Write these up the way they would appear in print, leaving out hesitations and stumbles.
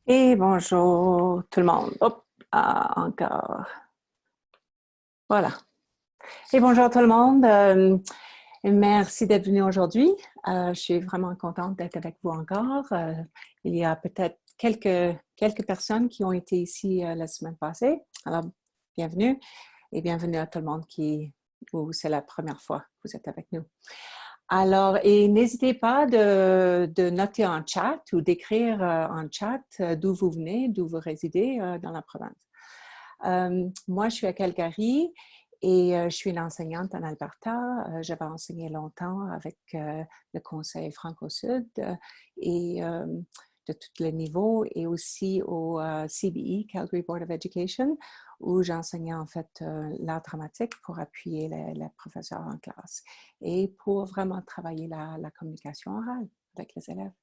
Et bonjour tout le monde. Hop, encore. Voilà. Et bonjour tout le monde. Merci d'être venu aujourd'hui. Je suis vraiment contente d'être avec vous encore. Il y a peut-être quelques personnes qui ont été ici la semaine passée. Alors, bienvenue et bienvenue à tout le monde où c'est la première fois que vous êtes avec nous. Alors, et n'hésitez pas de noter en chat ou d'écrire en chat d'où vous venez, d'où vous résidez dans la province. Moi, je suis à Calgary et je suis une enseignante en Alberta. J'avais enseigné longtemps avec le Conseil Franco-Sud et de tous les niveaux et aussi au CBE, Calgary Board of Education, où j'enseignais en fait l'art dramatique pour appuyer les professeurs en classe et pour vraiment travailler la communication orale avec les élèves.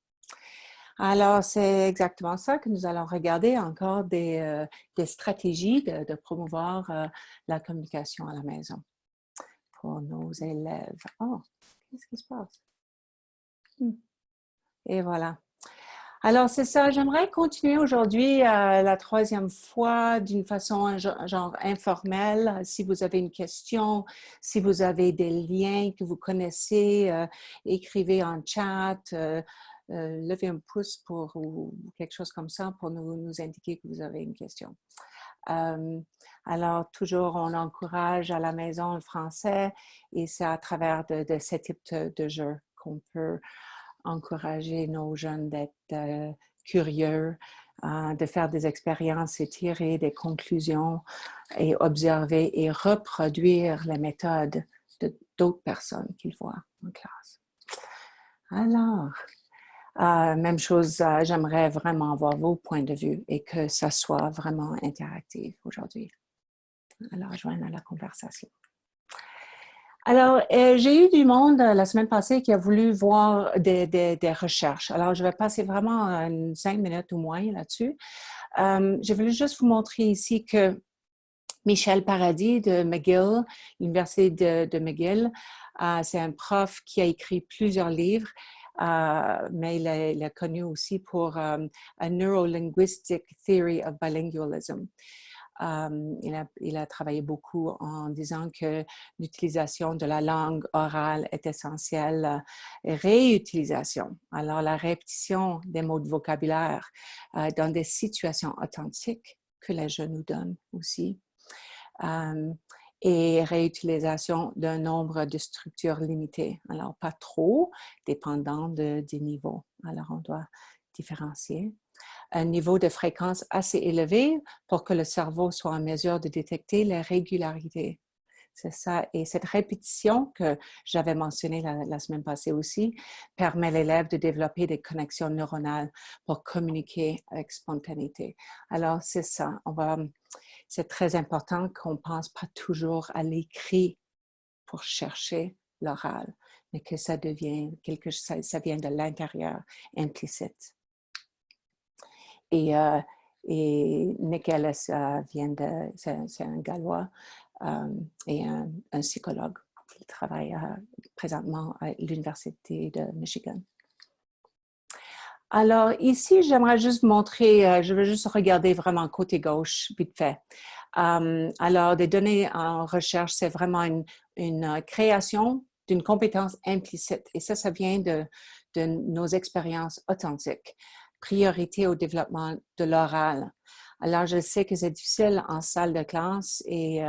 Alors, c'est exactement ça que nous allons regarder encore des stratégies de promouvoir la communication à la maison pour nos élèves. Oh, qu'est-ce qui se passe? Et voilà. Alors, c'est ça. J'aimerais continuer aujourd'hui la troisième fois d'une façon genre informelle. Si vous avez une question, si vous avez des liens que vous connaissez, écrivez en chat, levez un pouce ou quelque chose comme ça pour nous indiquer que vous avez une question. Alors, toujours, on encourage à la maison le français et c'est à travers de ce type de jeu qu'on peut encourager nos jeunes d'être curieux, de faire des expériences et tirer des conclusions et observer et reproduire les méthodes d'autres personnes qu'ils voient en classe. Alors, même chose, j'aimerais vraiment avoir vos points de vue et que ça soit vraiment interactif aujourd'hui. Alors, joindre à la conversation. Alors, j'ai eu du monde la semaine passée qui a voulu voir des recherches. Alors, je vais passer vraiment 5 minutes ou moins là-dessus. Je voulais juste vous montrer ici que Michel Paradis de McGill, l'Université de McGill, c'est un prof qui a écrit plusieurs livres, mais il est connu aussi pour A Neurolinguistic Theory of Bilingualism. Il a travaillé beaucoup en disant que l'utilisation de la langue orale est essentielle. Réutilisation, alors la répétition des mots de vocabulaire dans des situations authentiques que les jeunes nous donnent aussi. Et réutilisation d'un nombre de structures limitées. Alors, pas trop, dépendant des niveaux. Alors, on doit différencier un niveau de fréquence assez élevé pour que le cerveau soit en mesure de détecter les régularités. C'est ça. Et cette répétition que j'avais mentionnée la semaine passée aussi permet à l'élève de développer des connexions neuronales pour communiquer avec spontanéité. Alors, c'est ça. C'est très important qu'on ne pense pas toujours à l'écrit pour chercher l'oral, mais que ça devient ça vient de l'intérieur, implicite. Et Nicolas c'est un Gallois et un psychologue qui travaille présentement à l'Université de Michigan. Alors ici, j'aimerais juste montrer, je vais juste regarder vraiment côté gauche, vite fait. Alors, des données en recherche, c'est vraiment une création d'une compétence implicite. Et ça vient de nos expériences authentiques. Priorité au développement de l'oral. Alors, je sais que c'est difficile en salle de classe et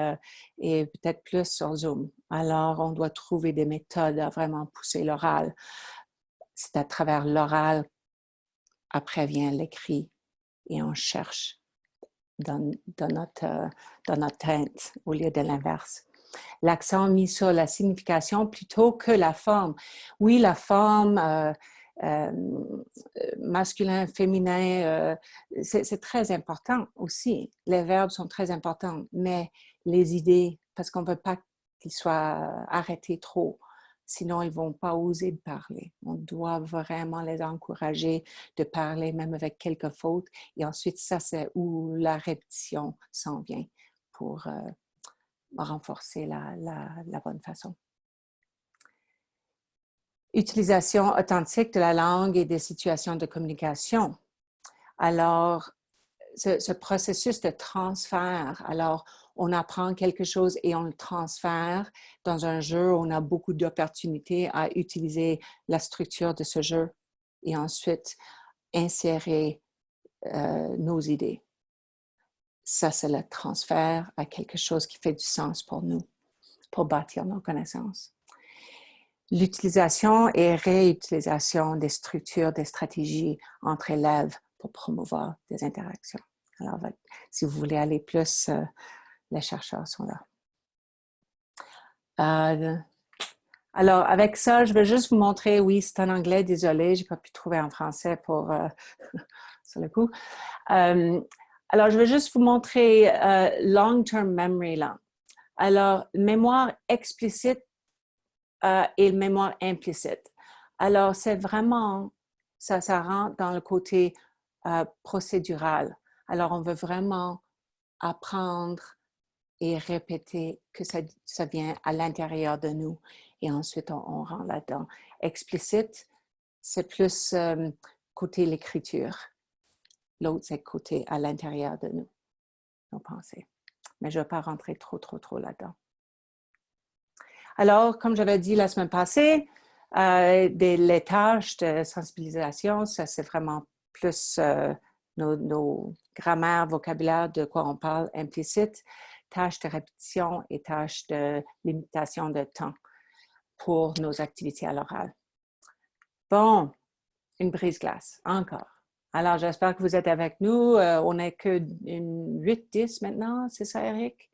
peut-être plus sur Zoom. Alors, on doit trouver des méthodes à vraiment pousser l'oral. C'est à travers l'oral, après vient l'écrit et on cherche dans notre tête au lieu de l'inverse. L'accent mis sur la signification plutôt que la forme. Oui, la forme masculin, féminin, c'est très important aussi. Les verbes sont très importants, mais les idées, parce qu'on ne veut pas qu'ils soient arrêtés trop. Sinon, ils ne vont pas oser parler. On doit vraiment les encourager de parler, même avec quelques fautes. Et ensuite, ça, c'est où la répétition s'en vient pour renforcer la bonne façon. Utilisation authentique de la langue et des situations de communication. Alors, ce processus de transfert, alors on apprend quelque chose et on le transfère dans un jeu, on a beaucoup d'opportunités à utiliser la structure de ce jeu et ensuite insérer nos idées. Ça, c'est le transfert à quelque chose qui fait du sens pour nous, pour bâtir nos connaissances. L'utilisation et réutilisation des structures, des stratégies entre élèves pour promouvoir des interactions. Alors, si vous voulez aller plus, les chercheurs sont là. Alors, avec ça, je vais juste vous montrer, oui, c'est en anglais, désolé, je n'ai pas pu trouver en français pour, sur le coup. Alors, je vais juste vous montrer long-term memory là. Alors, mémoire explicite et mémoire implicite. Alors, c'est vraiment, ça rentre dans le côté procédural. Alors, on veut vraiment apprendre et répéter que ça vient à l'intérieur de nous et ensuite on rentre là-dedans. Explicite, c'est plus côté l'écriture. L'autre, c'est côté à l'intérieur de nous, nos pensées. Mais je ne vais pas rentrer trop là-dedans. Alors, comme j'avais dit la semaine passée, les tâches de sensibilisation, ça c'est vraiment plus nos grammaires, vocabulaire, de quoi on parle implicite, tâches de répétition et tâches de limitation de temps pour nos activités à l'oral. Bon, une brise-glace, encore. Alors, j'espère que vous êtes avec nous. On n'est que 8-10 maintenant, c'est ça, Eric?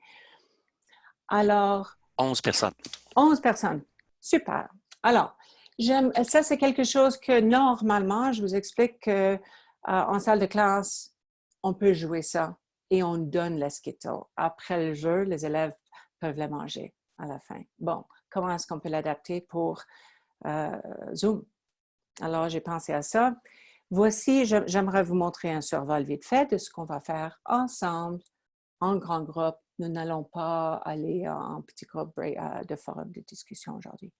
Alors... 11 personnes. 11 personnes. Super. Alors, ça, c'est quelque chose que normalement, je vous explique qu'en salle de classe, on peut jouer ça et on donne les Skittles. Après le jeu, les élèves peuvent les manger à la fin. Bon, comment est-ce qu'on peut l'adapter pour Zoom? Alors, j'ai pensé à ça. Voici, j'aimerais vous montrer un survol vite fait de ce qu'on va faire ensemble, en grand groupe. Nous n'allons pas aller en petit groupe de forum de discussion aujourd'hui.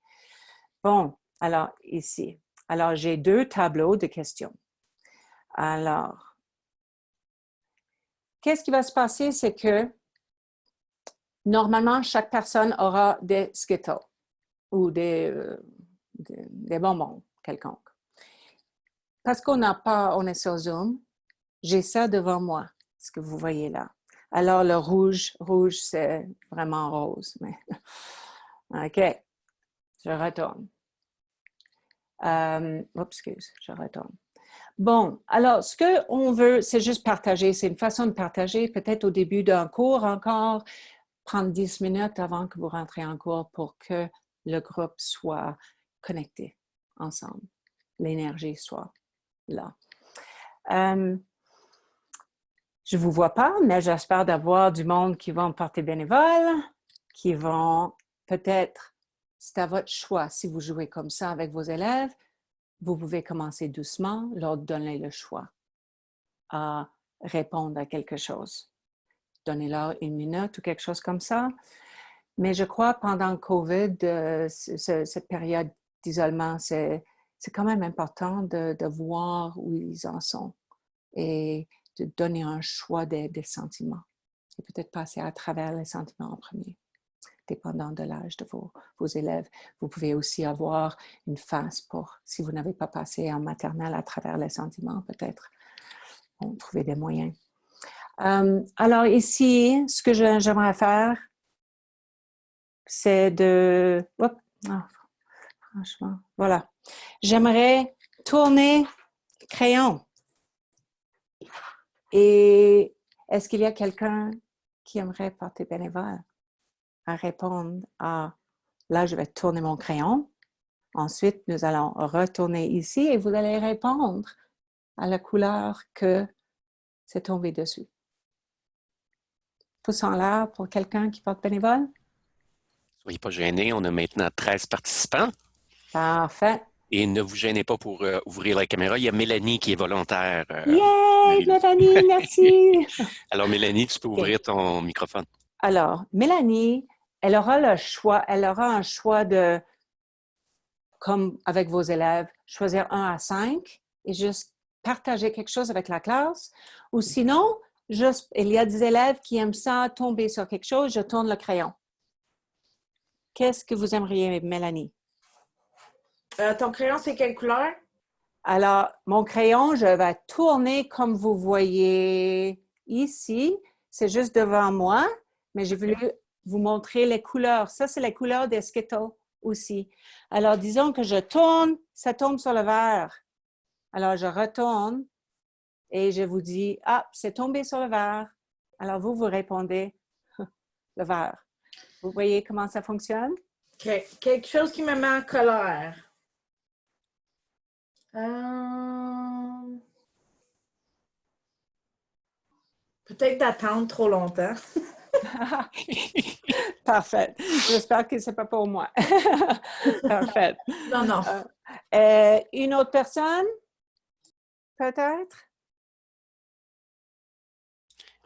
Bon, alors ici. Alors, j'ai 2 tableaux de questions. Alors, qu'est-ce qui va se passer, c'est que normalement, chaque personne aura des Skittles ou des bonbons quelconques. Parce qu'on est sur Zoom, j'ai ça devant moi, ce que vous voyez là. Alors, le rouge, c'est vraiment rose. Mais... OK, je retourne. Excuse, je retourne. Bon, alors, ce qu'on veut, c'est juste partager. C'est une façon de partager, peut-être au début d'un cours encore, prendre 10 minutes avant que vous rentrez en cours pour que le groupe soit connecté ensemble, l'énergie soit là. Je ne vous vois pas, mais j'espère d'avoir du monde qui vont porter bénévole, qui vont peut-être, c'est à votre choix. Si vous jouez comme ça avec vos élèves, vous pouvez commencer doucement, leur donner le choix à répondre à quelque chose. Donnez-leur 1 minute ou quelque chose comme ça. Mais je crois pendant le COVID, cette période d'isolement, c'est quand même important de voir où ils en sont et de donner un choix des sentiments. Et peut-être passer à travers les sentiments en premier, dépendant de l'âge de vos élèves. Vous pouvez aussi avoir une phase pour, si vous n'avez pas passé en maternelle à travers les sentiments, peut-être, on trouver des moyens. Alors ici, ce que j'aimerais faire, c'est de... franchement, voilà. J'aimerais tourner crayon. Et est-ce qu'il y a quelqu'un qui aimerait porter bénévole à répondre à... Là, je vais tourner mon crayon. Ensuite, nous allons retourner ici et vous allez répondre à la couleur que c'est tombé dessus. Pouce en l'air pour quelqu'un qui porte bénévole. Soyez pas gênés, on a maintenant 13 participants. Parfait. Et ne vous gênez pas pour ouvrir la caméra. Il y a Mélanie qui est volontaire. Yay, Mélanie, merci. Alors, Mélanie, tu peux ouvrir ton microphone. Alors, Mélanie, elle aura un choix de, comme avec vos élèves, choisir 1 à 5 et juste partager quelque chose avec la classe. Ou sinon, il y a des élèves qui aiment ça, tomber sur quelque chose, je tourne le crayon. Qu'est-ce que vous aimeriez, Mélanie? Ton crayon, c'est quelle couleur? Alors, mon crayon, je vais tourner comme vous voyez ici. C'est juste devant moi, mais j'ai voulu vous montrer les couleurs. Ça, c'est les couleurs des Skittles aussi. Alors, disons que je tourne, ça tombe sur le vert. Alors, je retourne et je vous dis, ah, c'est tombé sur le vert. Alors, vous répondez, le vert. Vous voyez comment ça fonctionne? Quelque chose qui me met en colère. Peut-être d'attendre trop longtemps. Parfait. J'espère que ce n'est pas pour moi. Parfait. Non, non. Une autre personne? Peut-être?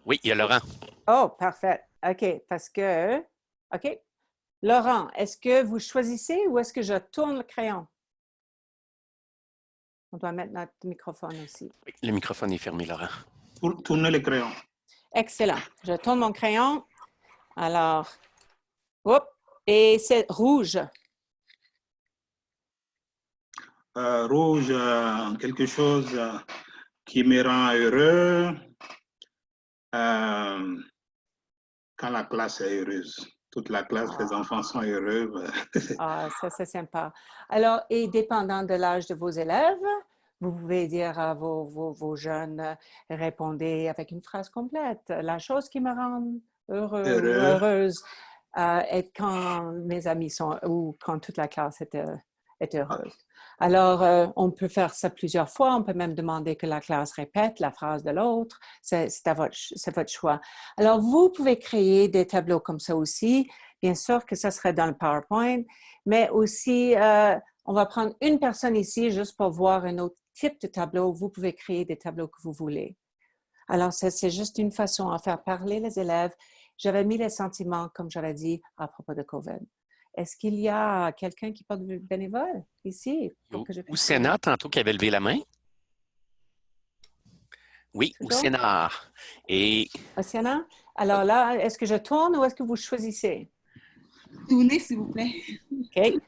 Oui, il y a Laurent. Oh, parfait. OK, parce que... OK. Laurent, est-ce que vous choisissez ou est-ce que je tourne le crayon? On doit mettre notre microphone aussi. Oui, le microphone est fermé, Laurent. Tournez le crayon. Excellent. Je tourne mon crayon. Alors, hop, et c'est rouge. Rouge, quelque chose qui me rend heureux quand la classe est heureuse. Toute la classe, les enfants sont heureux. Ah, ça, c'est sympa. Alors, et dépendant de l'âge de vos élèves, vous pouvez dire à vos jeunes, répondez avec une phrase complète. La chose qui me rend heureuse est quand mes amis sont, ou quand toute la classe est heureuse. Alors, on peut faire ça plusieurs fois. On peut même demander que la classe répète la phrase de l'autre. C'est votre choix. Alors, vous pouvez créer des tableaux comme ça aussi. Bien sûr que ça serait dans le PowerPoint, mais aussi, on va prendre une personne ici juste pour voir un autre type de tableau. Vous pouvez créer des tableaux que vous voulez. Alors, c'est juste une façon à faire parler les élèves. J'avais mis les sentiments, comme j'avais dit, à propos de COVID. Est-ce qu'il y a quelqu'un qui porte bénévole ici? Au Sénat, tantôt, qui avait levé la main. Oui, au Sénat. Et... Au Sénat? Alors là, est-ce que je tourne ou est-ce que vous choisissez? Tournez, s'il vous plaît. OK.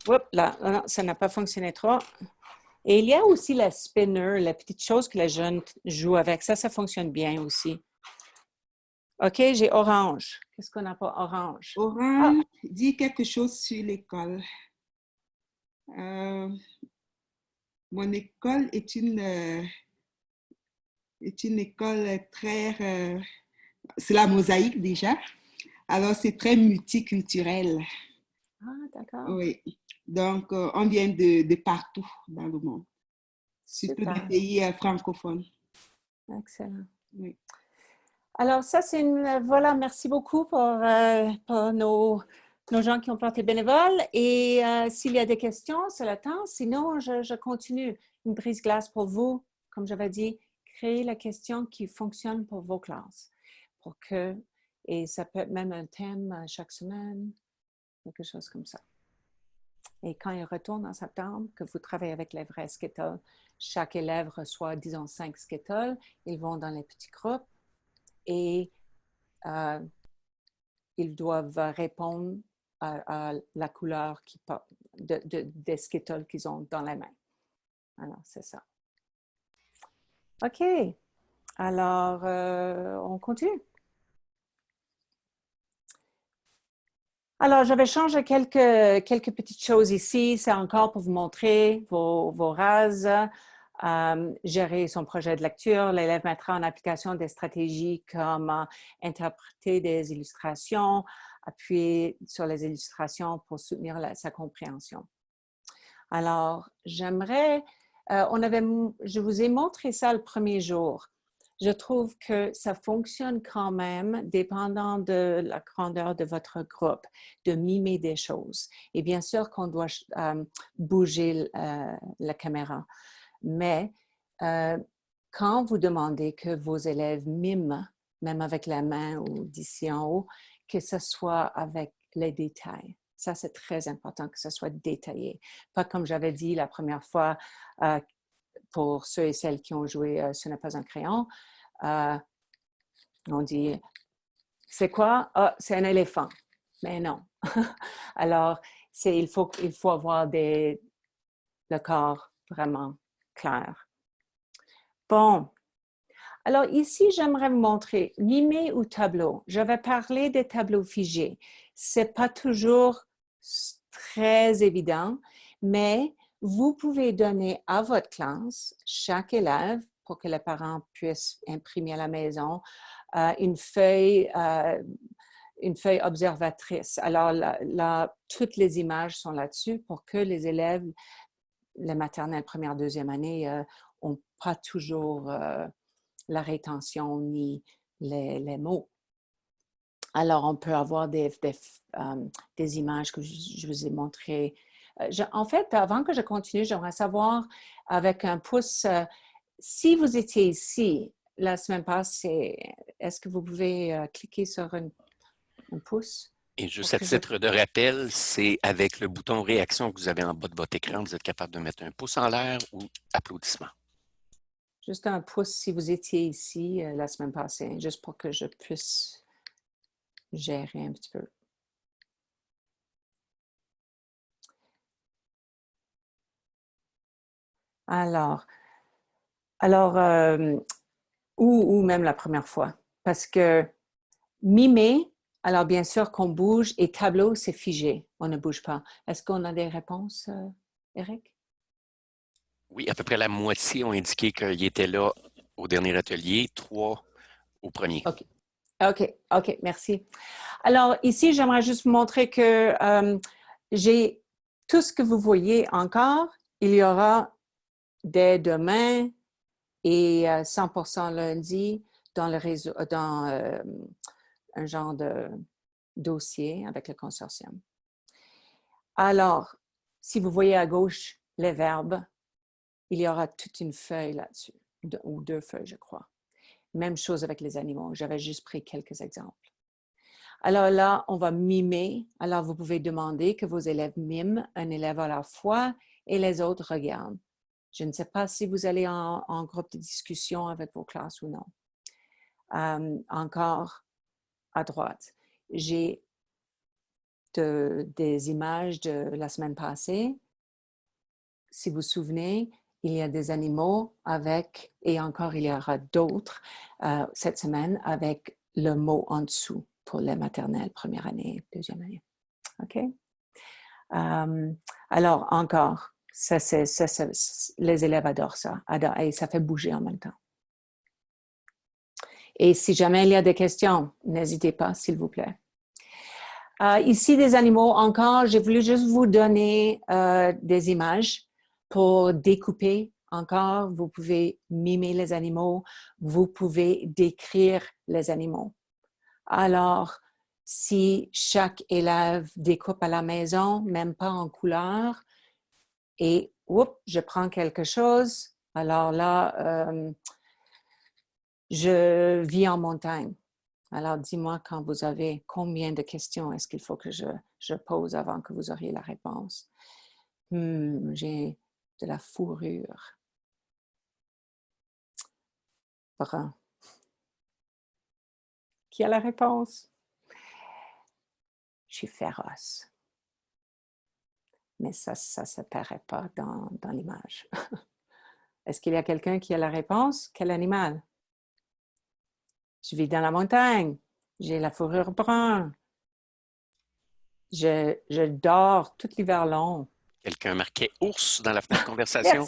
Oups, là, non, ça n'a pas fonctionné trop. Et il y a aussi la spinner, la petite chose que les jeunes jouent avec. Ça fonctionne bien aussi. OK, j'ai orange. Qu'est-ce qu'on n'a pas orange? Orange dit quelque chose sur l'école. Mon école est une école très... c'est la mosaïque déjà. Alors, c'est très multiculturel. Ah, d'accord. Oui. Donc, on vient de partout dans le monde. Surtout des pays francophones. Excellent. Oui. Alors, ça, c'est une... Voilà, merci beaucoup pour nos gens qui ont porté bénévole. Et s'il y a des questions, c'est le temps. Sinon, je continue. Une brise-glace pour vous, comme j'avais dit, créer la question qui fonctionne pour vos classes. Et ça peut être même un thème chaque semaine, quelque chose comme ça. Et quand ils retournent en septembre, que vous travaillez avec les vrais Skittles, chaque élève reçoit, disons, 5 Skittles. Ils vont dans les petits groupes et ils doivent répondre à la couleur des Skittles qu'ils ont dans les mains. Alors, c'est ça. OK. Alors, on continue. Alors, j'avais changé quelques petites choses ici. C'est encore pour vous montrer vos rases. Gérer son projet de lecture. L'élève mettra en application des stratégies comme interpréter des illustrations, appuyer sur les illustrations pour soutenir sa compréhension. Alors, je vous ai montré ça le premier jour. Je trouve que ça fonctionne quand même, dépendant de la grandeur de votre groupe, de mimer des choses. Et bien sûr qu'on doit bouger la caméra. Mais quand vous demandez que vos élèves miment, même avec la main ou d'ici en haut, que ce soit avec les détails. Ça, c'est très important que ce soit détaillé. Pas comme j'avais dit la première fois, pour ceux et celles qui ont joué Ce n'est pas un crayon, on dit, c'est quoi? Ah, c'est un éléphant. Mais non. Alors, il faut avoir le corps vraiment clair. Bon. Alors ici, j'aimerais vous montrer mimer ou tableau. Je vais parler des tableaux figés. C'est pas toujours très évident, mais vous pouvez donner à votre classe, chaque élève, pour que les parents puissent imprimer à la maison, une feuille observatrice. Alors là, toutes les images sont là-dessus pour que les élèves, les maternelles première, deuxième année, n'ont pas toujours la rétention ni les mots. Alors, on peut avoir des images que je vous ai montrées. En fait, avant que je continue, j'aimerais savoir avec un pouce, si vous étiez ici la semaine passée, est-ce que vous pouvez cliquer sur un pouce? Et juste à titre de rappel, c'est avec le bouton réaction que vous avez en bas de votre écran, vous êtes capable de mettre un pouce en l'air ou applaudissement. Juste un pouce si vous étiez ici la semaine passée, juste pour que je puisse gérer un petit peu. Alors ou même la première fois, parce que mimer, alors bien sûr qu'on bouge et tableau, c'est figé, on ne bouge pas. Est-ce qu'on a des réponses, Eric? Oui, à peu près la moitié ont indiqué qu'ils étaient là au dernier atelier, 3 au premier. OK, merci. Alors ici, j'aimerais juste vous montrer que j'ai tout ce que vous voyez encore, il y aura dès demain et 100% lundi dans le réseau, dans un genre de dossier avec le consortium. Alors, si vous voyez à gauche les verbes, il y aura toute une feuille là-dessus, ou 2 feuilles, je crois. Même chose avec les animaux. J'avais juste pris quelques exemples. Alors là, on va mimer. Alors, vous pouvez demander que vos élèves miment un élève à la fois et les autres regardent. Je ne sais pas si vous allez en groupe de discussion avec vos classes ou non. Encore à droite, j'ai des images de la semaine passée. Si vous vous souvenez, il y a des animaux avec, et encore il y aura d'autres cette semaine avec le mot en dessous pour les maternelles, première année, deuxième année. OK? Alors, encore, les élèves adorent ça, et ça fait bouger en même temps. Et si jamais il y a des questions, n'hésitez pas, s'il vous plaît. Ici, des animaux encore, j'ai voulu juste vous donner des images pour découper encore. Vous pouvez mimer les animaux, vous pouvez décrire les animaux. Alors, si chaque élève découpe à la maison, même pas en couleur, et je prends quelque chose, alors là, je vis en montagne. Alors, dis-moi quand vous avez combien de questions est-ce qu'il faut que je pose avant que vous auriez la réponse. J'ai de la fourrure. Brun. Qui a la réponse? Je suis féroce. Mais ça ne s'apparaît pas dans l'image. Est-ce qu'il y a quelqu'un qui a la réponse? Quel animal? Je vis dans la montagne. J'ai la fourrure brune. Je dors tout l'hiver long. Quelqu'un marquait ours dans la fenêtre conversation?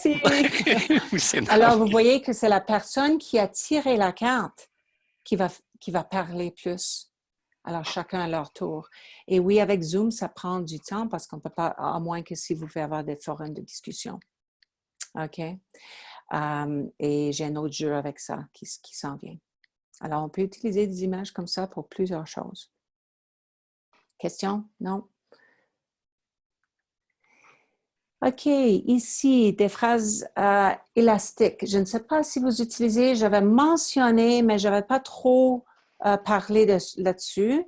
Merci. Alors, vous voyez que c'est la personne qui a tiré la carte qui va parler plus. Alors, chacun à leur tour. Et oui, avec Zoom, ça prend du temps parce qu'on ne peut pas, à moins que si vous pouvez avoir des forums de discussion. OK? Et j'ai un autre jeu avec ça qui s'en vient. Alors, on peut utiliser des images comme ça pour plusieurs choses. Question? Non? OK, ici, des phrases élastiques. Je ne sais pas si vous utilisez, j'avais mentionné, mais je n'avais pas trop parlé là-dessus.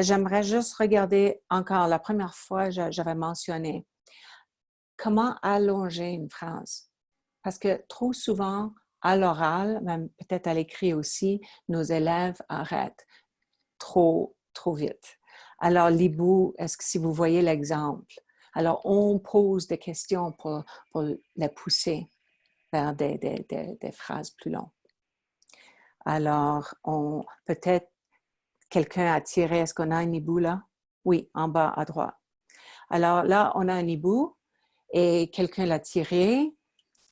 J'aimerais juste regarder encore. La première fois, j'avais mentionné comment allonger une phrase. Parce que trop souvent, à l'oral, même peut-être à l'écrit aussi, nos élèves arrêtent trop vite. Alors, l'hibou, est-ce que si vous voyez l'exemple, alors on pose des questions pour les pousser vers des phrases plus longues. Alors, peut-être quelqu'un a tiré, est-ce qu'on a un hibou là? Oui, en bas à droite. Alors là, on a un hibou et quelqu'un l'a tiré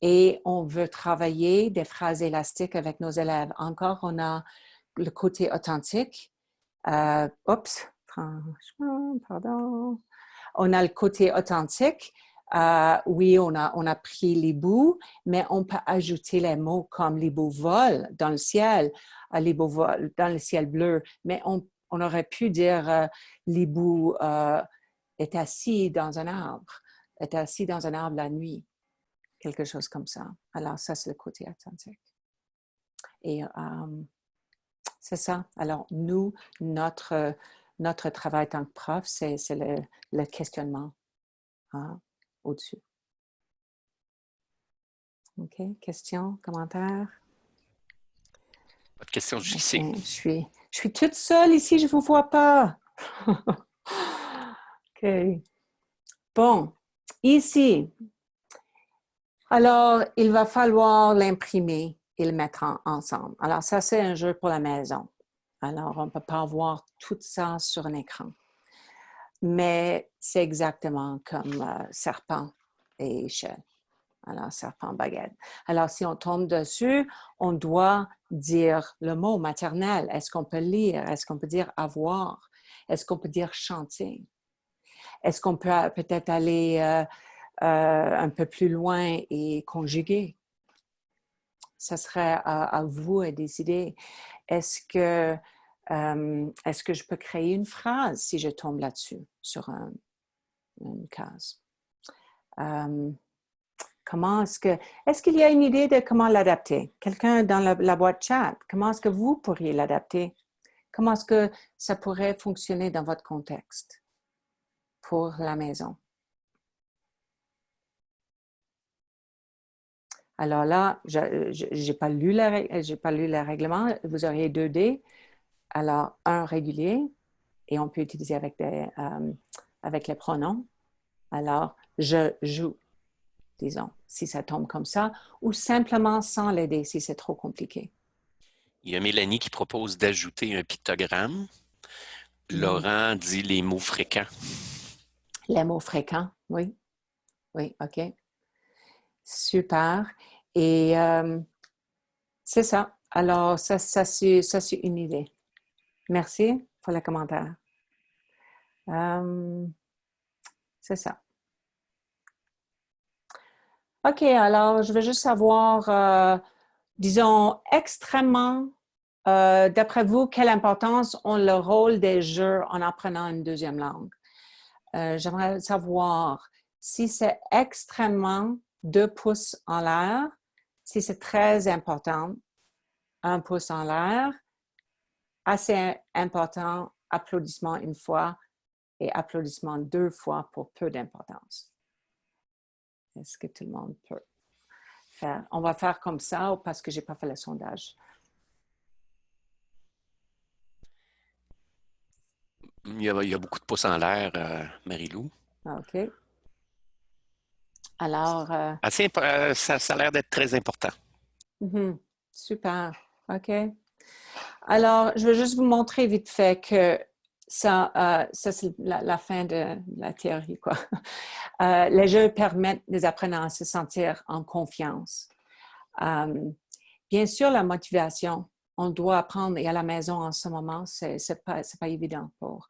et on veut travailler des phrases élastiques avec nos élèves. Encore, on a le côté authentique. Franchement, pardon. On a le côté authentique. Oui, on a pris l'hibou, mais on peut ajouter les mots comme l'hibou vole dans le ciel, l'hibou vole dans le ciel bleu, mais on aurait pu dire l'hibou est assis dans un arbre, est assis dans un arbre la nuit, quelque chose comme ça. Alors ça, c'est le côté authentique. Et c'est ça. Alors nous, notre travail en tant que prof, c'est le questionnement au-dessus. OK. Questions, commentaires? Pas de questions JC. Okay. Je suis toute seule ici, je ne vous vois pas. OK. Bon, ici. Alors, il va falloir l'imprimer et le mettre ensemble. Alors, ça, c'est un jeu pour la maison. Alors, on ne peut pas voir tout ça sur un écran. Mais c'est exactement comme serpent et échelle. Alors, serpent, baguette. Alors, si on tombe dessus, on doit dire le mot maternel. Est-ce qu'on peut lire? Est-ce qu'on peut dire avoir? Est-ce qu'on peut dire chanter? Est-ce qu'on peut peut-être aller un peu plus loin et conjuguer? Ça serait à vous de décider. Est-ce que je peux créer une phrase si je tombe là-dessus, sur une case? Est-ce qu'il y a une idée de comment l'adapter? Quelqu'un dans la boîte chat, comment est-ce que vous pourriez l'adapter? Comment est-ce que ça pourrait fonctionner dans votre contexte pour la maison? Alors là, je n'ai pas lu le règlement. Vous auriez 2 dés. Alors, un régulier, et on peut utiliser avec les pronoms. Alors, je joue, disons, si ça tombe comme ça, ou simplement sans les dés, si c'est trop compliqué. Il y a Mélanie qui propose d'ajouter un pictogramme. Laurent dit les mots fréquents. Les mots fréquents, oui. Oui, OK. Super. Et c'est ça. Alors, ça c'est une idée. Merci pour le commentaire. C'est ça. OK, alors je veux juste savoir, disons, extrêmement, d'après vous, quelle importance ont le rôle des jeux en apprenant une deuxième langue? J'aimerais savoir si c'est extrêmement 2 pouces en l'air, si c'est très important, 1 pouce en l'air, assez important, applaudissement 1 fois et applaudissement 2 fois pour peu d'importance. Est-ce que tout le monde peut faire? On va faire comme ça parce que je n'ai pas fait le sondage. Il y a beaucoup de pouces en l'air, Marie-Lou. OK. Alors... ça a l'air d'être très important. Super. OK. Alors, je vais juste vous montrer vite fait que ça c'est la fin de la théorie, quoi. Les jeux permettent des apprenants à se sentir en confiance. Bien sûr, la motivation, on doit apprendre, et à la maison en ce moment, c'est pas évident pour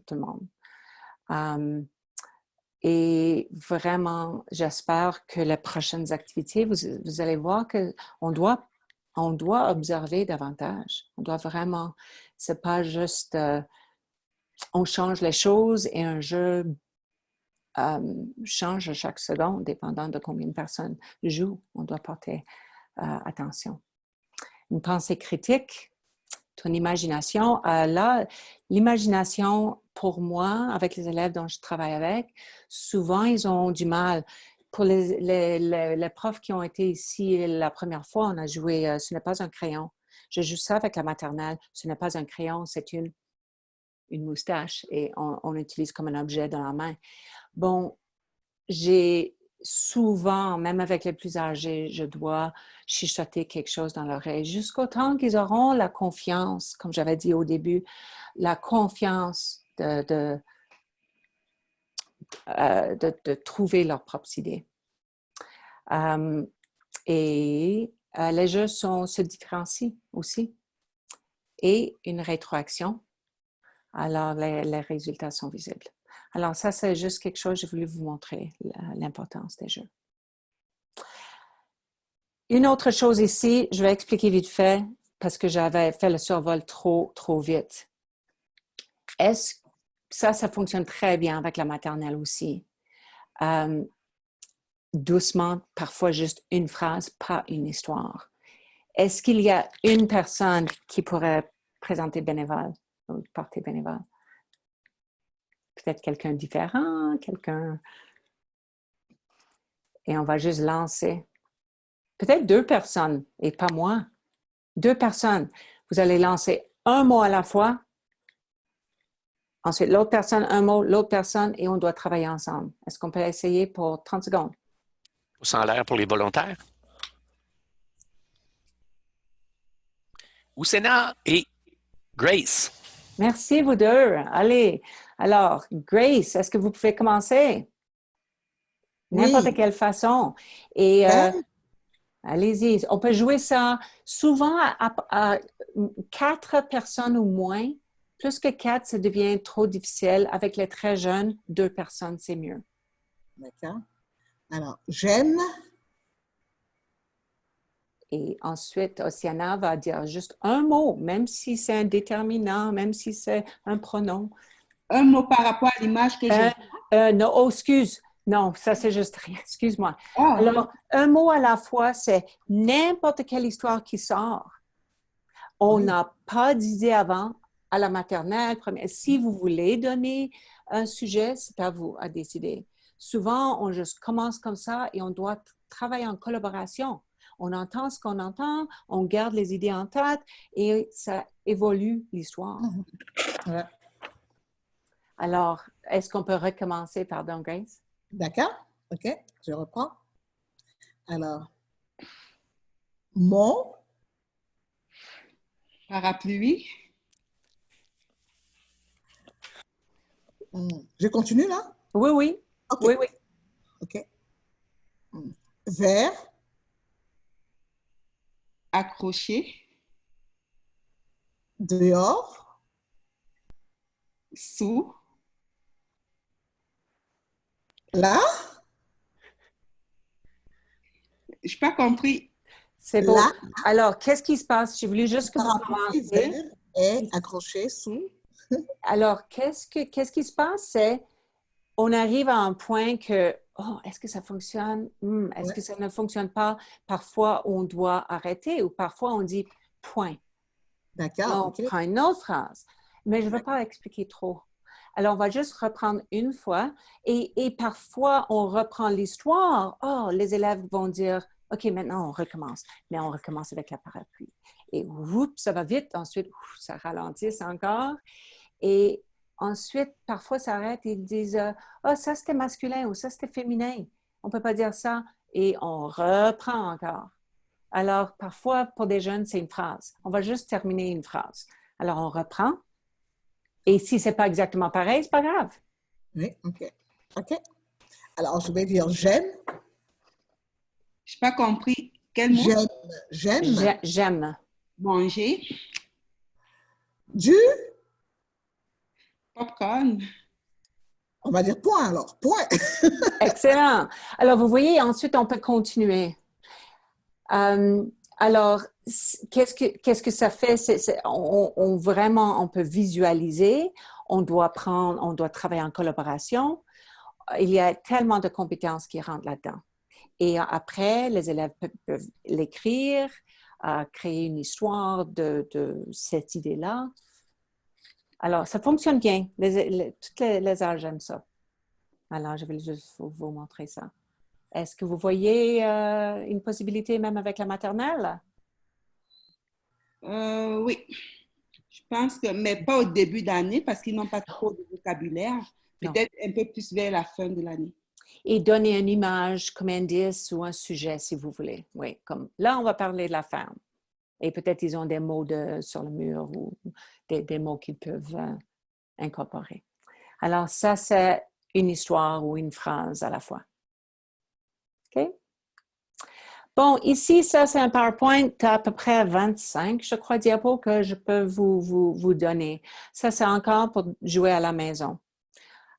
tout le monde. Et vraiment, j'espère que les prochaines activités, vous allez voir qu'on doit observer davantage. On doit vraiment, c'est pas juste, on change les choses et un jeu change chaque seconde, dépendant de combien de personnes jouent. On doit porter attention. Une pensée critique, ton imagination. Là, l'imagination, pour moi, avec les élèves dont je travaille avec, souvent, ils ont du mal. pour les profs qui ont été ici la première fois, on a joué Ce n'est pas un crayon. Je joue ça avec la maternelle. Ce n'est pas un crayon, c'est une moustache et on l'utilise comme un objet dans la main. Bon, j'ai souvent, même avec les plus âgés, je dois chuchoter quelque chose dans l'oreille jusqu'au temps qu'ils auront la confiance, comme j'avais dit au début, la confiance de trouver leurs propres idées. Et les jeux se différencient aussi. Et une rétroaction, alors les résultats sont visibles. Alors ça, c'est juste quelque chose, j'ai voulu vous montrer l'importance des jeux. Une autre chose ici, je vais expliquer vite fait, parce que j'avais fait le survol trop vite. Ça fonctionne très bien avec la maternelle aussi. Doucement, parfois juste une phrase, pas une histoire. Est-ce qu'il y a une personne qui pourrait présenter bénévole ou porter bénévole? Peut-être quelqu'un différent, quelqu'un... Et on va juste lancer. Peut-être 2 personnes et pas moi. 2 personnes. Vous allez lancer un mot à la fois. Ensuite, l'autre personne, un mot, l'autre personne, et on doit travailler ensemble. Est-ce qu'on peut essayer pour 30 secondes? Pouce en l'air pour les volontaires. Oussena et Grace. Merci, vous deux. Allez. Alors, Grace, est-ce que vous pouvez commencer? N'importe Oui. quelle façon. Et allez-y. On peut jouer ça souvent à 4 personnes ou moins. Plus que 4, ça devient trop difficile. Avec les très jeunes, 2 personnes, c'est mieux. D'accord. Alors, j'aime. Et ensuite, Oceana va dire juste un mot, même si c'est un déterminant, même si c'est un pronom. Un mot par rapport à l'image que je... Non, oh, excuse. Non, ça c'est juste rien. Excuse-moi. Oh. Alors, un mot à la fois, c'est n'importe quelle histoire qui sort. On n'a pas d'idée avant à la maternelle. Si vous voulez donner un sujet, c'est à vous à décider. Souvent, on juste commence comme ça et on doit travailler en collaboration. On entend ce qu'on entend, on garde les idées en tête et ça évolue l'histoire. Ouais. Alors, est-ce qu'on peut recommencer, pardon, Grace? D'accord. OK, je reprends. Alors, mon Parapluie. Je continue là? Oui, oui. OK. Oui, oui. OK. Vers, Accroché. dehors, Sous. là, Je n'ai pas compris. C'est beau. là, Alors, qu'est-ce qui se passe? J'ai voulu juste que vous parapluie, commenciez. vers et accroché sous. Alors, qu'est-ce qui se passe? C'est on arrive à un point que, oh, est-ce que ça fonctionne? Est-ce que ça ne fonctionne pas? Parfois, on doit arrêter ou parfois, on dit point. D'accord. On OK. prend une autre phrase. Mais je ne veux pas expliquer trop. Alors, on va juste reprendre une fois et parfois, on reprend l'histoire. Oh, les élèves vont dire, OK, maintenant, on recommence. Mais on recommence avec la parapluie. Et oups, ça va vite. Ensuite, ça ralentit encore. Et ensuite, parfois, ça arrête et ils disent, oh, ça, c'était masculin ou ça, c'était féminin. On ne peut pas dire ça. Et on reprend encore. Alors, parfois, pour des jeunes, c'est une phrase. On va juste terminer une phrase. Alors, on reprend. Et si ce n'est pas exactement pareil, ce n'est pas grave. Oui, OK. OK. Alors, je vais dire j'aime. Je n'ai pas compris. Quel mot? J'aime. J'aime. Manger. Du, Popcorn. on va dire point alors. Point. Excellent. Alors, vous voyez, ensuite, on peut continuer. Alors, qu'est-ce que ça fait? On peut visualiser, on doit travailler en collaboration. Il y a tellement de compétences qui rentrent là-dedans. Et après, les élèves peuvent l'écrire, créer une histoire de cette idée-là. Alors, ça fonctionne bien. Toutes les âges aiment ça. Alors, je vais juste vous montrer ça. Est-ce que vous voyez une possibilité même avec la maternelle? Oui, je pense que, mais pas au début d'année parce qu'ils n'ont pas trop de vocabulaire. Non. Peut-être un peu plus vers la fin de l'année. Et donner une image comme indice ou un sujet, si vous voulez. Oui, comme là, on va parler de la ferme. Et peut-être ils ont des mots sur le mur ou des mots qu'ils peuvent incorporer. Alors, ça, c'est une histoire ou une phrase à la fois. OK? Bon, ici, ça, c'est un PowerPoint à peu près 25, je crois, diapos que je peux vous donner. Ça, c'est encore pour jouer à la maison.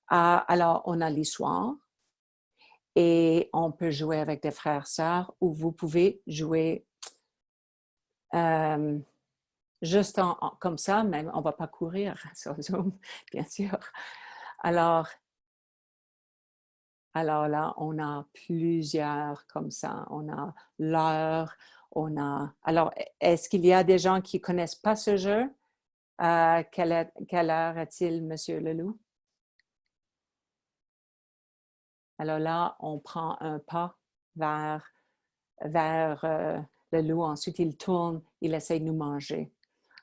Alors, on a l'histoire et on peut jouer avec des frères et sœurs ou vous pouvez jouer juste comme ça, mais on ne va pas courir sur Zoom, bien sûr. Alors là, on a plusieurs comme ça. On a l'heure, on a... Alors, est-ce qu'il y a des gens qui ne connaissent pas ce jeu? Quelle heure est-il, Monsieur Leloup? Alors là, on prend un pas vers le loup. Ensuite, il tourne, il essaie de nous manger.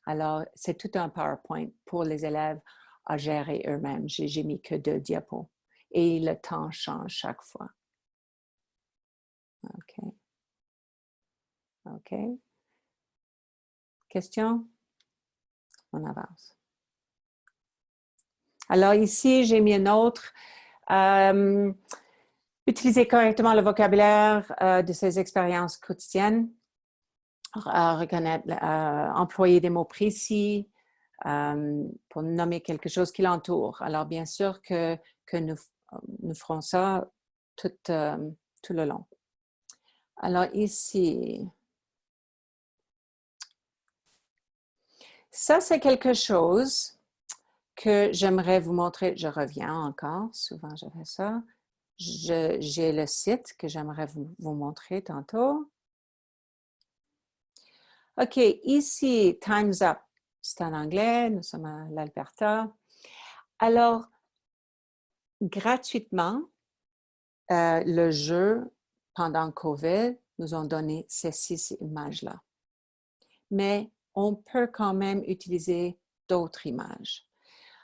Alors, c'est tout un PowerPoint pour les élèves à gérer eux-mêmes. J'ai mis que 2 diapos. Et le temps change chaque fois. OK. OK. Question? On avance. Alors ici, j'ai mis un autre. Utiliser correctement le vocabulaire de ses expériences quotidiennes. Reconnaître, employer des mots précis pour nommer quelque chose qui l'entoure. Alors bien sûr que nous ferons ça tout le long. Alors ici, ça c'est quelque chose que j'aimerais vous montrer. Je reviens encore, souvent je fais ça. J'ai le site que j'aimerais vous montrer tantôt. OK, ici, Time's Up, c'est en anglais, nous sommes à l'Alberta. Alors, gratuitement, le jeu, pendant COVID, nous ont donné ces 6 images-là. Mais on peut quand même utiliser d'autres images.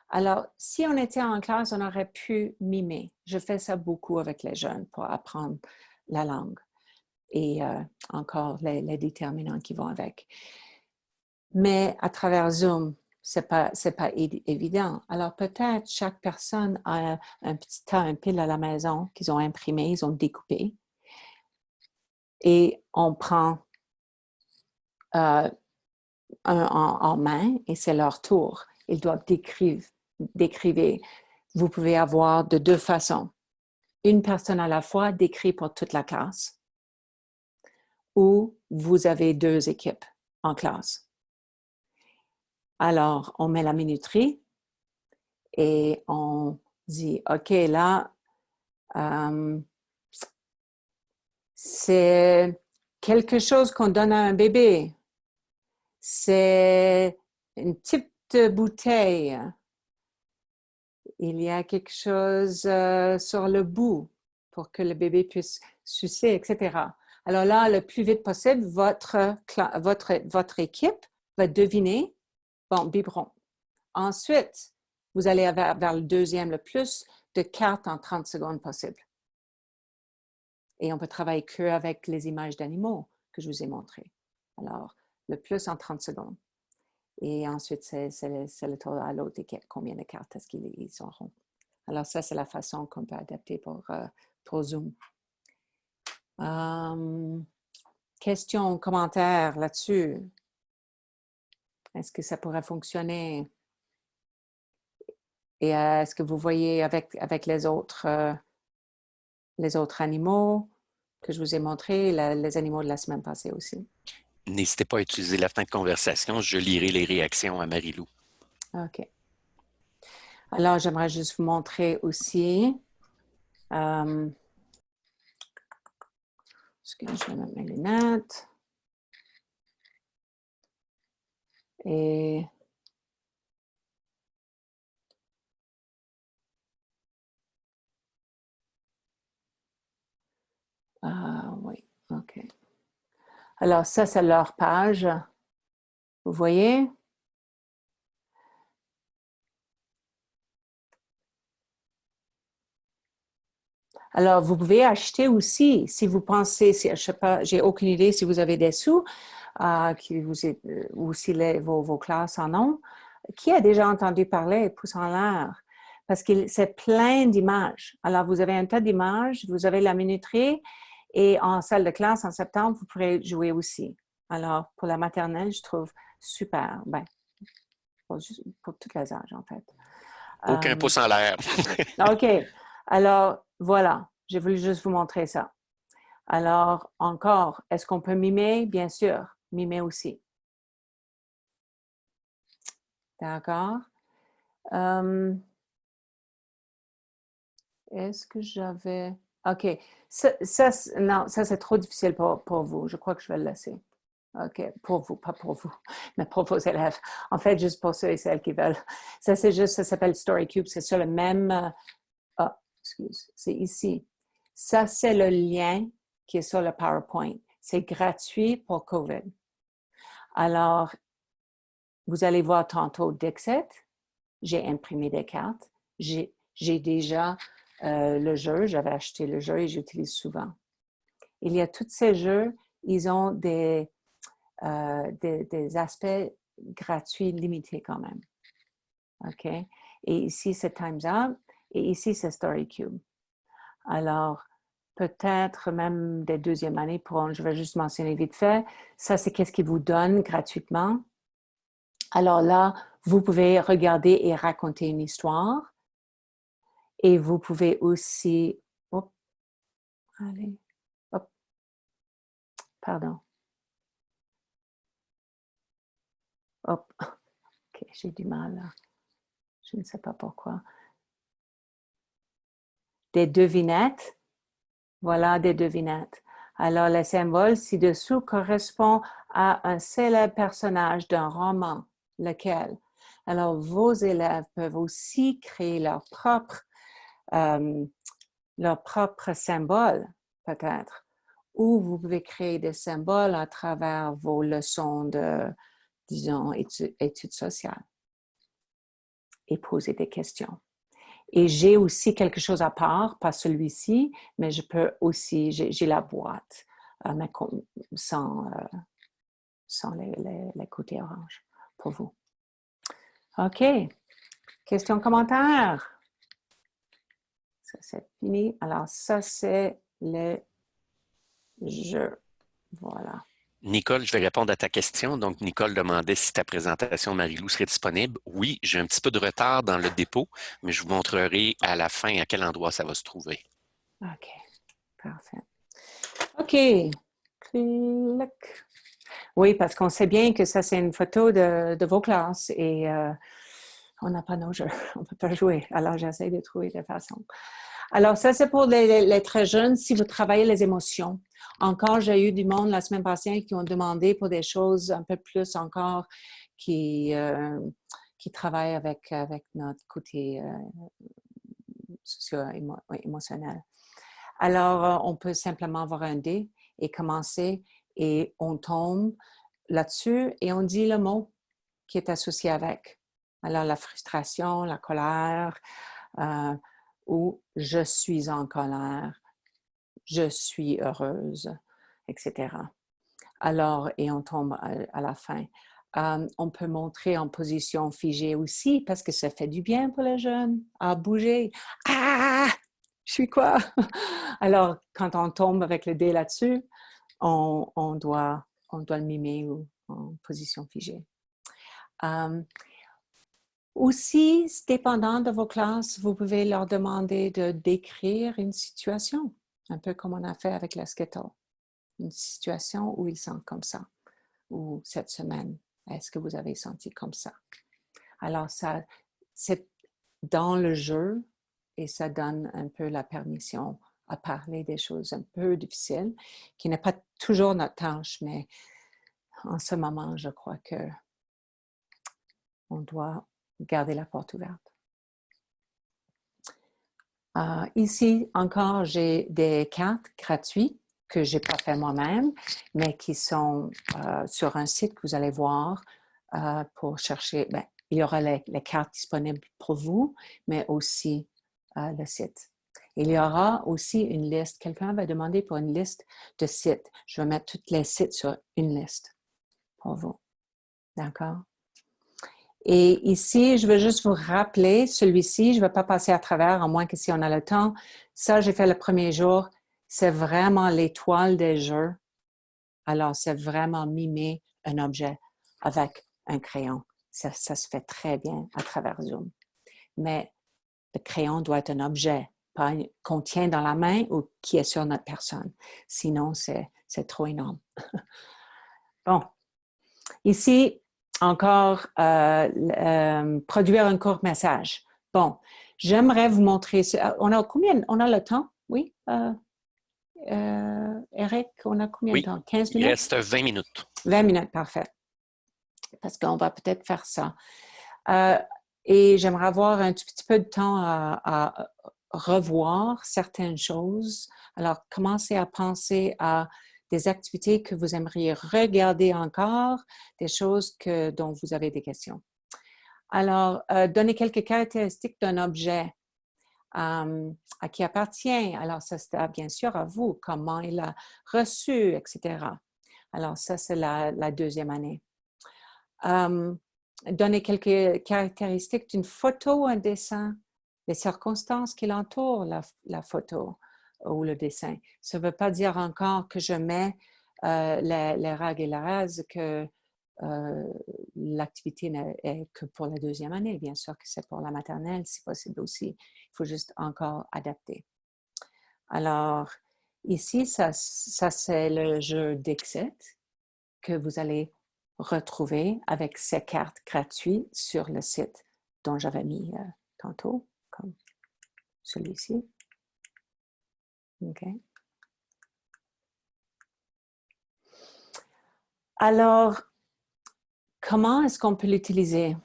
Alors, si on était en classe, on aurait pu mimer. Je fais ça beaucoup avec les jeunes pour apprendre la langue et encore les déterminants qui vont avec. Mais à travers Zoom, c'est pas évident. Alors peut-être chaque personne a un petit tas, un pile à la maison qu'ils ont imprimé, ils ont découpé. Et on prend un en main et c'est leur tour. Ils doivent décrire. Vous pouvez avoir de 2 façons. Une personne à la fois décrit pour toute la classe ou vous avez 2 équipes en classe. Alors, on met la minuterie et on dit, OK, là, c'est quelque chose qu'on donne à un bébé. C'est une petite bouteille. Il y a quelque chose sur le bout pour que le bébé puisse sucer, etc. Alors là, le plus vite possible, votre équipe va deviner, bon, biberon. Ensuite, vous allez vers le deuxième, le plus de cartes en 30 secondes possible. Et on peut travailler qu'avec les images d'animaux que je vous ai montrées. Alors, le plus en 30 secondes. Et ensuite, c'est le tour à l'autre équipe. Combien de cartes est-ce qu'ils auront? Alors, ça, c'est la façon qu'on peut adapter pour Zoom. Questions, commentaires là-dessus? Est-ce que ça pourrait fonctionner? Et est-ce que vous voyez avec les autres animaux que je vous ai montrés, les animaux de la semaine passée aussi? N'hésitez pas à utiliser la fin de conversation. Je lirai les réactions à Marie-Lou. OK. Alors, j'aimerais juste vous montrer aussi. Je vais mettre mes lunettes. Et OK. Alors, ça, c'est leur page. Vous voyez? Alors, vous pouvez acheter aussi, si vous pensez, je ne sais pas, j'ai aucune idée si vous avez des sous, ou si vos classes en ont. Qui a déjà entendu parler Pouce en l'air? Parce que c'est plein d'images. Alors, vous avez un tas d'images, vous avez la minuterie, et en salle de classe, en septembre, vous pourrez jouer aussi. Alors, pour la maternelle, je trouve super. Ben, pour tous les âges, en fait. Aucun pouce en l'air. OK. Alors, voilà. J'ai voulu juste vous montrer ça. Alors, encore, est-ce qu'on peut mimer? Bien sûr. Mimer aussi. D'accord. Est-ce que j'avais... OK. Non, ça, c'est trop difficile pour vous. Je crois que je vais le laisser. OK. Pour vous, pas pour vous, mais pour vos élèves. En fait, juste pour ceux et celles qui veulent. Ça, c'est juste, ça s'appelle StoryCube. C'est sur le même... Ah, excuse. C'est ici. Ça, c'est le lien qui est sur le PowerPoint. C'est gratuit pour COVID. Alors, vous allez voir tantôt Dixit. J'ai imprimé des cartes. J'ai déjà le jeu. J'avais acheté le jeu et j'utilise souvent. Il y a tous ces jeux, ils ont des aspects gratuits limités quand même. OK? Et ici, c'est Time's Up et ici, c'est StoryCube. Alors, peut-être même des deuxièmes années, je vais juste mentionner vite fait, ça, c'est qu'est-ce qu'ils vous donnent gratuitement. Alors là, vous pouvez regarder et raconter une histoire. Et vous pouvez aussi... Hop, allez, hop, pardon. Hop, OK, j'ai du mal là. Je ne sais pas pourquoi. Des devinettes. Voilà, des devinettes. Alors, le symbole ci-dessous correspond à un célèbre personnage d'un roman. Lequel? Alors, vos élèves peuvent aussi créer leur propre symbole, peut-être. Ou vous pouvez créer des symboles à travers vos leçons de, disons, études sociales et poser des questions. Et j'ai aussi quelque chose à part, pas celui-ci, mais je peux aussi, j'ai la boîte, mais sans les côtés orange pour vous. OK. Questions, commentaires? Ça, c'est fini. Alors, ça, c'est le jeu. Voilà. Nicole, je vais répondre à ta question. Donc, Nicole demandait si ta présentation, Marie-Lou, serait disponible. Oui, j'ai un petit peu de retard dans le dépôt, mais je vous montrerai à la fin à quel endroit ça va se trouver. OK. Parfait. OK. Clic. Oui, parce qu'on sait bien que ça, c'est une photo de vos classes et on n'a pas nos jeux. On ne peut pas jouer. Alors, j'essaie de trouver des façons. Alors, ça, c'est pour les très jeunes, si vous travaillez les émotions. Encore, j'ai eu du monde la semaine passée qui ont demandé pour des choses un peu plus encore qui travaillent avec notre côté socio-émotionnel. Alors, on peut simplement avoir un dé et commencer et on tombe là-dessus et on dit le mot qui est associé avec. Alors, la frustration, la colère, ou je suis en colère, je suis heureuse, etc. Alors, et on tombe à la fin. On peut montrer en position figée aussi parce que ça fait du bien pour les jeunes à bouger. Ah! Je suis quoi? Alors, quand on tombe avec le dé là-dessus, on doit le mimer ou en position figée. Aussi, dépendant de vos classes, vous pouvez leur demander de décrire une situation, un peu comme on a fait avec la Skittle. Une situation où ils sentent comme ça, ou cette semaine, est-ce que vous avez senti comme ça? Alors, ça, c'est dans le jeu et ça donne un peu la permission à parler des choses un peu difficiles, qui n'est pas toujours notre tâche, mais en ce moment, je crois que on doit garder la porte ouverte. Ici, encore, j'ai des cartes gratuites que je n'ai pas fait moi-même, mais qui sont sur un site que vous allez voir pour chercher. Ben, il y aura les cartes disponibles pour vous, mais aussi le site. Il y aura aussi une liste. Quelqu'un va demander pour une liste de sites. Je vais mettre tous les sites sur une liste pour vous. D'accord? Et ici, je veux juste vous rappeler, celui-ci, je ne vais pas passer à travers, à moins que si on a le temps. Ça, j'ai fait le premier jour. C'est vraiment l'étoile des jeux. Alors, c'est vraiment mimer un objet avec un crayon. Ça se fait très bien à travers Zoom. Mais le crayon doit être un objet, pas qu'on tient dans la main ou qui est sur notre personne. Sinon, c'est trop énorme. Bon. Ici, encore, produire un court message. Bon, j'aimerais vous montrer. On a combien? On a le temps? Oui? Eric, on a combien de temps? 15 minutes? Il reste 20 minutes. 20 minutes, parfait. Parce qu'on va peut-être faire ça. Et j'aimerais avoir un tout petit peu de temps à revoir certaines choses. Alors, commencez à penser à des activités que vous aimeriez regarder encore, des choses dont vous avez des questions. Alors, donnez quelques caractéristiques d'un objet à qui appartient. Alors, ça, c'est bien sûr à vous, comment il a reçu, etc. Alors, ça, c'est la deuxième année. Donnez quelques caractéristiques d'une photo ou un dessin, les circonstances qui l'entourent, la photo ou le dessin. Ça ne veut pas dire encore que je mets les rags et la rase, que l'activité n'est que pour la deuxième année. Bien sûr que c'est pour la maternelle, si possible aussi. Il faut juste encore adapter. Alors, ici, ça c'est le jeu Dixit que vous allez retrouver avec ces cartes gratuites sur le site dont j'avais mis tantôt, comme celui-ci. OK. Alors, comment est-ce qu'on peut l'utiliser?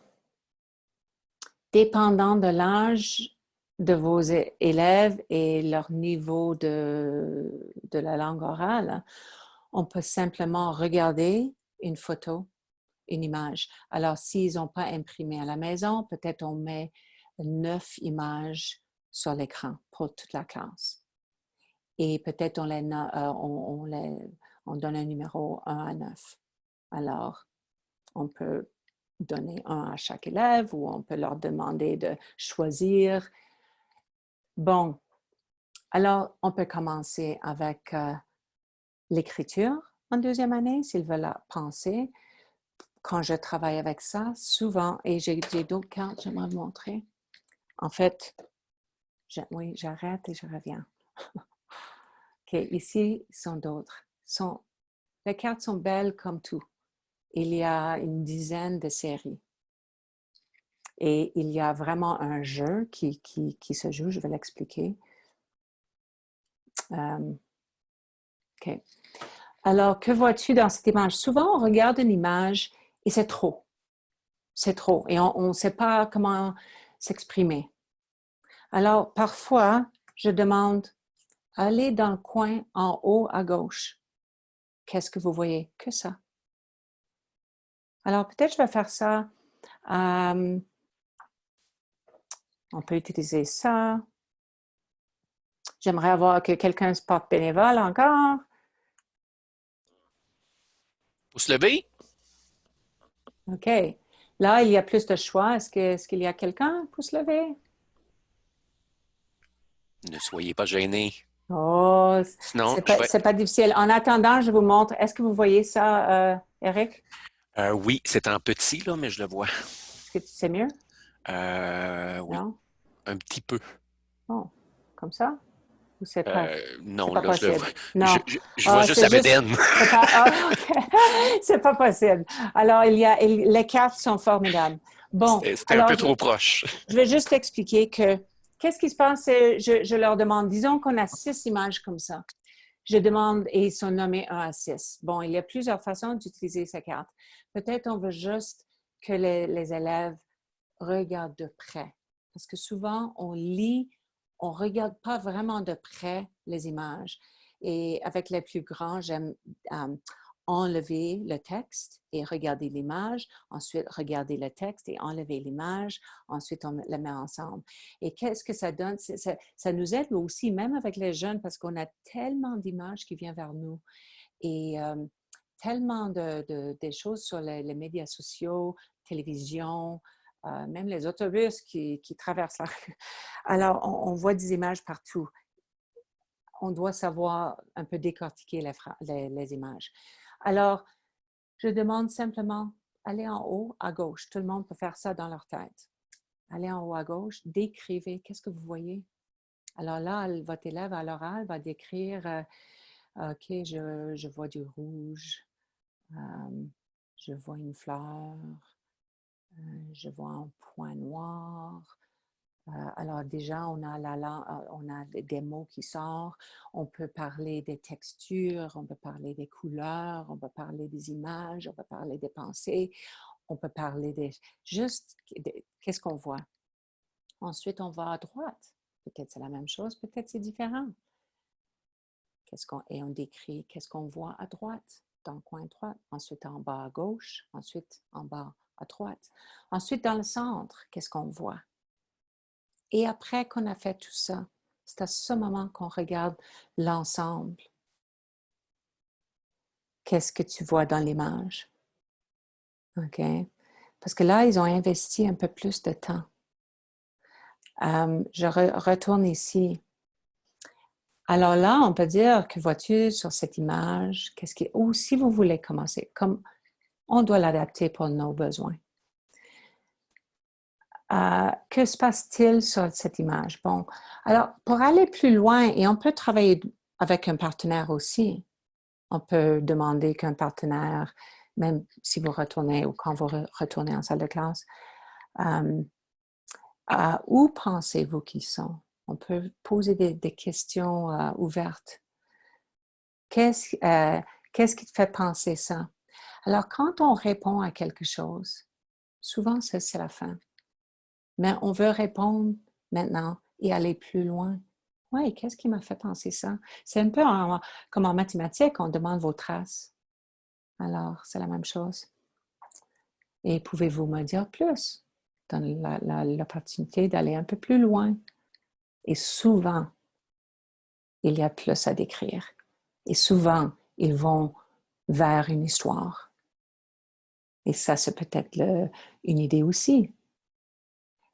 Dépendant de l'âge de vos élèves et leur niveau de la langue orale, on peut simplement regarder une photo, une image. Alors, s'ils n'ont pas imprimé à la maison, peut-être on met 9 images sur l'écran pour toute la classe. Et peut-être on donne un numéro 1 à 9. Alors, on peut donner un à chaque élève ou on peut leur demander de choisir. Bon, alors on peut commencer avec l'écriture en deuxième année, s'ils veulent penser. Quand je travaille avec ça, souvent, et j'ai d'autres cartes, j'aimerais vous montrer. En fait, oui, j'arrête et je reviens. OK, ici sont d'autres. Les cartes sont belles comme tout. Il y a une dizaine de séries. Et il y a vraiment un jeu qui se joue, je vais l'expliquer. OK. Alors, que vois-tu dans cette image? Souvent, on regarde une image et c'est trop. C'est trop. Et on ne sait pas comment s'exprimer. Alors, parfois, je demande, allez dans le coin en haut à gauche. Qu'est-ce que vous voyez? Que ça. Alors, peut-être je vais faire ça. On peut utiliser ça. J'aimerais avoir que quelqu'un se porte bénévole encore. Pouce levé. OK. Là, il y a plus de choix. Est-ce qu'il y a quelqu'un? Pouce levé? Ne soyez pas gênés. Oh, Sinon, c'est pas difficile. En attendant, je vous montre. Est-ce que vous voyez ça, Eric? Oui, c'est en petit, là, mais je le vois. Est-ce que c'est mieux? Oui, Non? un petit peu. Oh, comme ça? Ou c'est Non, pas là, je le possible? vois. Non. Je vois juste la bédaine. C'est pas possible. Alors, les cartes sont formidables. Bon, C'était un alors, peu trop proche. je vais juste expliquer qu'est-ce qui se passe, je leur demande, disons qu'on a 6 images comme ça. Je demande, et ils sont nommés 1 à 6. Bon, il y a plusieurs façons d'utiliser ces cartes. Peut-être on veut juste que les élèves regardent de près. Parce que souvent, on lit, on ne regarde pas vraiment de près les images. Et avec les plus grands, j'aime enlever le texte et regarder l'image, ensuite regarder le texte et enlever l'image, ensuite on le met ensemble. Et qu'est-ce que ça donne? Ça nous aide aussi, même avec les jeunes, parce qu'on a tellement d'images qui viennent vers nous et tellement des choses sur les médias sociaux, télévision, même les autobus qui traversent la rue. Alors, on voit des images partout. On doit savoir un peu décortiquer les images. Alors, je demande simplement, allez en haut à gauche. Tout le monde peut faire ça dans leur tête. Allez en haut à gauche, décrivez, qu'est-ce que vous voyez? Alors là, votre élève à l'oral va décrire, OK, je vois du rouge, je vois une fleur, je vois un point noir. Alors déjà, on a des mots qui sortent, on peut parler des textures, on peut parler des couleurs, on peut parler des images, on peut parler des pensées, on peut parler qu'est-ce qu'on voit. Ensuite, on va à droite. Peut-être c'est la même chose, peut-être c'est différent. Et on décrit qu'est-ce qu'on voit à droite, dans le coin droit. Ensuite, en bas à gauche. Ensuite, en bas à droite. Ensuite, dans le centre, qu'est-ce qu'on voit. Et après qu'on a fait tout ça, c'est à ce moment qu'on regarde l'ensemble. Qu'est-ce que tu vois dans l'image? OK? Parce que là, ils ont investi un peu plus de temps. Je retourne ici. Alors là, on peut dire, que vois-tu sur cette image? Ou si vous voulez commencer, comme on doit l'adapter pour nos besoins. Que se passe-t-il sur cette image? Bon, alors, pour aller plus loin, et on peut travailler avec un partenaire aussi, on peut demander qu'un partenaire, même si vous retournez ou quand vous retournez en salle de classe, où pensez-vous qu'ils sont? On peut poser des questions ouvertes. Qu'est-ce qui te fait penser ça? Alors, quand on répond à quelque chose, souvent c'est la fin. Mais on veut répondre maintenant et aller plus loin. Oui, qu'est-ce qui m'a fait penser ça? C'est un peu comme en mathématiques, on demande vos traces. Alors, c'est la même chose. Et pouvez-vous me dire plus? Donne l'opportunité d'aller un peu plus loin. Et souvent, il y a plus à décrire. Et souvent, ils vont vers une histoire. Et ça, c'est peut-être une idée aussi.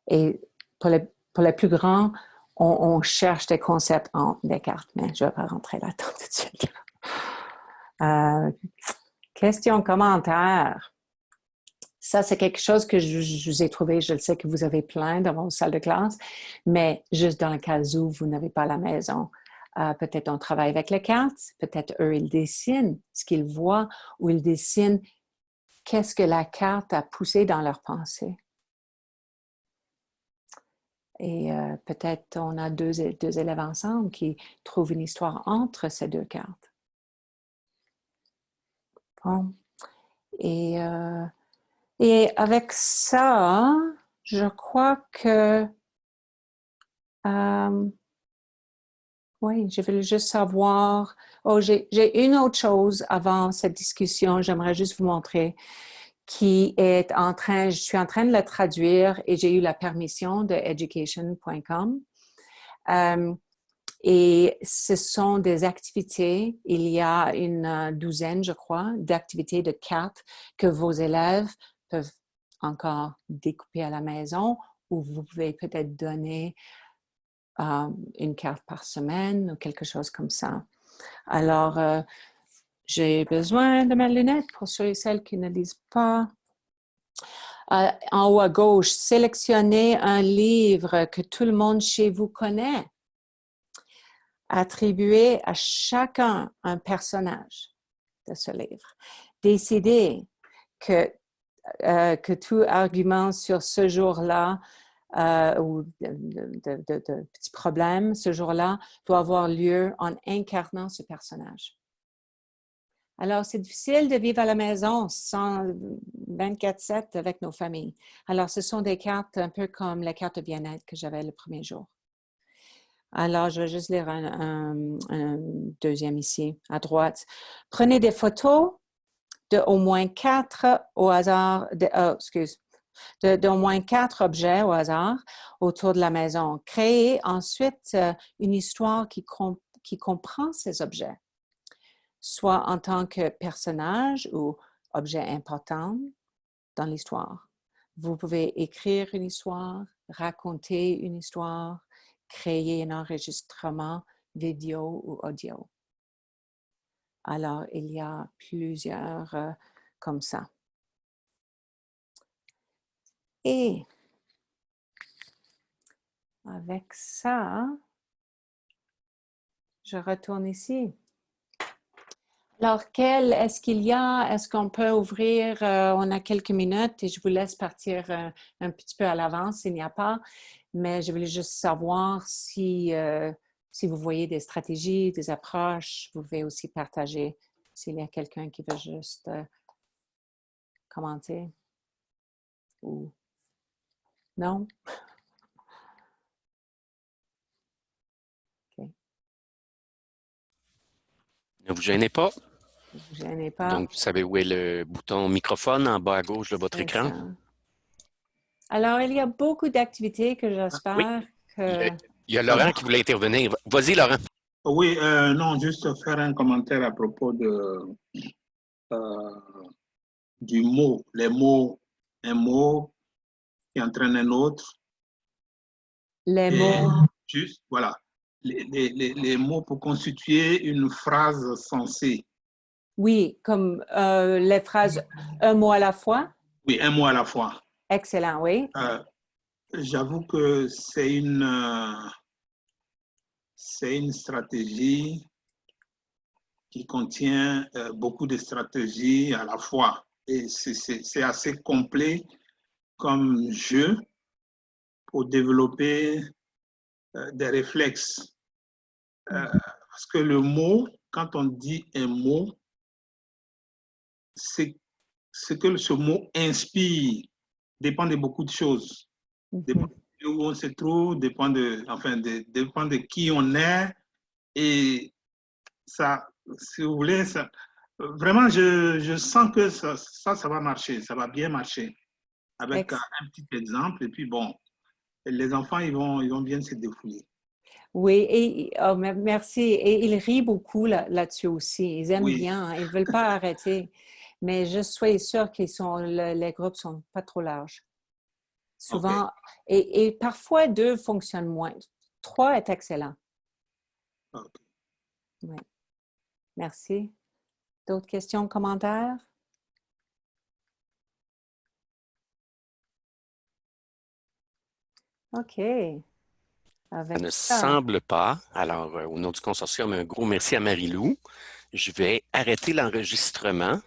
Et pour les plus grands, on cherche des concepts en Descartes, mais je ne vais pas rentrer là-dedans tout de suite. Question, commentaire. Ça, c'est quelque chose que je vous ai trouvé. Je le sais que vous avez plein dans vos salles de classe, mais juste dans le cas où vous n'avez pas la maison. Peut-être on travaille avec les cartes, peut-être eux, ils dessinent ce qu'ils voient ou ils dessinent qu'est-ce que la carte a poussé dans leur pensée. Et peut-être on a deux élèves ensemble qui trouvent une histoire entre ces deux cartes. Bon. Et avec ça, je crois que... oui, je voulais juste savoir... Oh, j'ai une autre chose avant cette discussion, j'aimerais juste vous montrer, qui est je suis en train de la traduire et j'ai eu la permission de education.com. Et ce sont des activités, il y a une douzaine, je crois, d'activités de cartes que vos élèves peuvent encore découper à la maison ou vous pouvez peut-être donner une carte par semaine ou quelque chose comme ça. Alors, j'ai besoin de mes lunettes pour ceux et celles qui ne lisent pas. En haut à gauche, sélectionnez un livre que tout le monde chez vous connaît. Attribuez à chacun un personnage de ce livre. Décidez que tout argument sur ce jour-là ou de petits problèmes ce jour-là doit avoir lieu en incarnant ce personnage. Alors, c'est difficile de vivre à la maison sans 24/7 avec nos familles. Alors, ce sont des cartes un peu comme la carte de bien-être que j'avais le premier jour. Alors, je vais juste lire un deuxième ici, à droite. Prenez des photos de au moins 4 au hasard, d'au moins 4 objets au hasard autour de la maison. Créez ensuite une histoire qui comprend ces objets, soit en tant que personnage ou objet important dans l'histoire. Vous pouvez écrire une histoire, raconter une histoire, créer un enregistrement vidéo ou audio. Alors, il y a plusieurs comme ça. Et avec ça, je retourne ici. Alors, est-ce qu'il y a, est-ce qu'on peut ouvrir, on a quelques minutes et je vous laisse partir un petit peu à l'avance s'il n'y a pas, mais je voulais juste savoir si vous voyez des stratégies, des approches, vous pouvez aussi partager s'il y a quelqu'un qui veut juste commenter ou non? OK. Ne vous gênez pas. Ne vous gênez pas. Donc, vous savez où est le bouton microphone en bas à gauche de votre C'est écran? ça. Alors, il y a beaucoup d'activités que j'espère que... Il y a Laurent qui voulait intervenir. Vas-y, Laurent. Oui, non, juste faire un commentaire à propos du mot. Les mots, un mot qui entraîne un autre. Les Et mots. juste, voilà, les mots pour constituer une phrase sensée. Oui, comme les phrases « un mot à la fois ». Oui, un mot à la fois. Excellent, oui. J'avoue que c'est une stratégie qui contient beaucoup de stratégies à la fois. Et c'est assez complet comme jeu pour développer des réflexes. Parce que le mot, quand on dit un mot, c'est ce que ce mot inspire dépend de beaucoup de choses. Dépend de où on se trouve, dépend de qui on est. Et ça, si vous voulez, ça, vraiment, je sens que ça va marcher, ça va bien marcher. Avec un petit exemple, et puis bon, les enfants, ils vont bien se défouler. Oui, et merci. Et ils rient beaucoup là-dessus aussi. Ils aiment bien, hein. Ils ne veulent pas arrêter. Mais je suis sûre qu'ils les groupes ne sont pas trop larges. Souvent, et parfois 2 fonctionnent moins. 3 est excellent. Oui. Merci. D'autres questions, commentaires? OK. Ça ne semble pas. Alors, au nom du consortium, un gros merci à Marie-Lou. Je vais arrêter l'enregistrement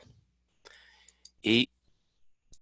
et